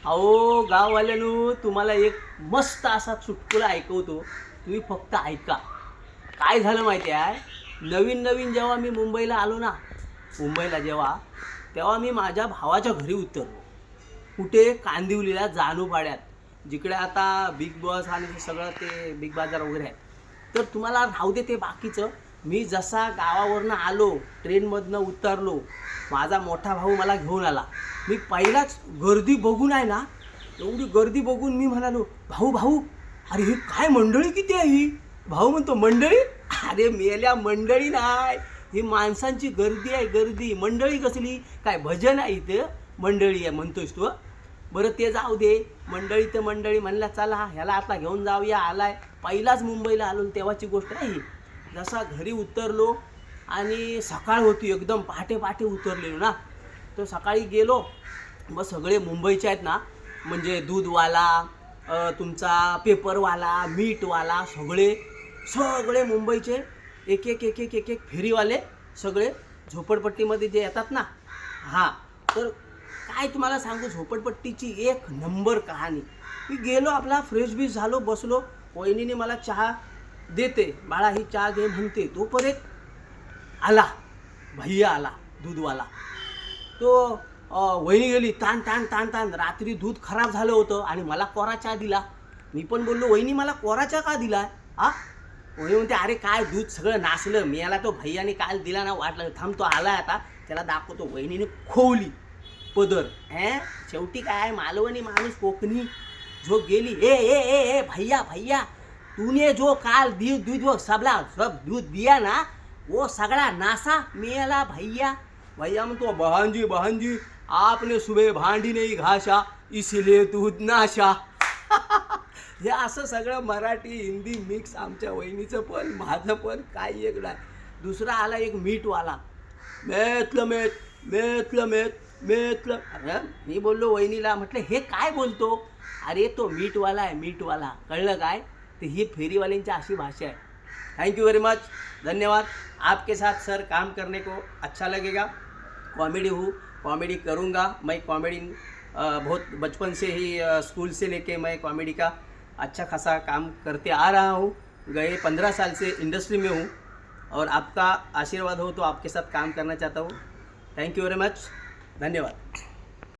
अहो गाववाल्यानो, तुम्हाला एक मस्त असा चुटकुला ऐकवतो, तुम्ही फक्त ऐका. काय झालं माहिती आहे, नवीन नवीन जेव्हा मी मुंबईला आलो ना, मुंबईला तेव्हा मी माझ्या भावाच्या घरी उतरलो. कुठे? कांदिवलीला, जानूपाड्यात, जिकडे आता बिग बॉस आणि सगळं ते बिग बाजार वगैरे आहे. तर तुम्हाला राहू दे ते बाकीचं. मी जसा गावावरनं आलो, ट्रेनमधनं उतरलो, माझा मोठा भाऊ मला घेऊन आला. मी पहिलाच गर्दी बघून आहे ना, एवढी गर्दी बघून मी म्हणालो, भाऊ भाऊ, अरे ही काय मंडळी किती आहे ही? भाऊ म्हणतो, मंडळी? अरे मेल्या, मंडळी नाही, ही माणसांची गर्दी आहे, गर्दी. मंडळी कसली? काय भजन आहे इथं? मंडळी आहे म्हणतोस तू? बरं ते जाऊ दे, मंडळी तर मंडळी. म्हणला चला ह्याला आता घेऊन जाऊया. आलाय, पहिलाच मुंबईला आलो तेव्हाची गोष्ट आहे ही. जसा घरी उतरलो आणि सकाळ होती, एकदम पहाटे पहाटे उतरलेलो ना, तो सकाळी गेलो. मग सगळे मुंबईचे आहेत ना, म्हणजे दूधवाला, तुमचा पेपरवाला, मीठवाला, सगळे मुंबईचे एक एक एक एक एक एक फेरीवाले, सगळे झोपडपट्टीमध्ये जे येतात ना. हां, तर काय तुम्हाला सांगू, झोपडपट्टीची एक नंबर कहाणी. मी गेलो, आपला फ्रेश बीश झालो, बसलो. वहिनीने मला चहा देते, बाळा ही चहा घे म्हणते. तोपर्यंत आला भैया, आला दूधवाला. तो वहिनी गेली, ताण ताण ताण ताण. रात्री दूध खराब झालं होतं आणि मला कोरा चहा दिला. मी पण बोललो, वहिनी मला कोरा चहा का दिला? वहिनी म्हणते, अरे काय दूध सगळं नासलं, मी याला तो भैयाने काल दिला ना, वाटलं थांब तो आलाय आता, त्याला दाखवतो. वहिनीने खोवली पदर. शेवटी काय, मालवणी माणूस, कोकणी जो गेली, ए ए ए ए भैया भैया, तूने जो काल दूध वो सब दूध दिया ना, वो सगळा नासा मेला भैया. भैया म्हणतो, बहनजी बहनजी, आपने सुबह भांडी नहीं घासा, इसलिए दूध नाशा. हे असं सगळं मराठी हिंदी मिक्स, आमच्या वहिनीचं पण माझं पण काही एक नाही. दुसरा आला एक मीठवाला, मेतलं मेत मेतलं मेत मेतलं. अरे मी बोललो वहिनीला, म्हटलं हे काय बोलतो? अरे तो मीठवाला आहे, मीठवाला. कळलं काय? तर ही फेरीवाल्यांची अशी भाषा आहे. थैंक यू वेरी मच, धन्यवाद. आपके साथ सर काम करने को अच्छा लगेगा. कॉमेडी कॉमेडी करूँगा मैं. कॉमेडी बहुत बचपन से ही, स्कूल से लेके मैं कॉमेडी का अच्छा खासा काम करते आ रहा हूँ. गए 15 साल से इंडस्ट्री में हूँ और आपका आशीर्वाद हो तो आपके साथ काम करना चाहता हूँ. थैंक यू वेरी मच, धन्यवाद.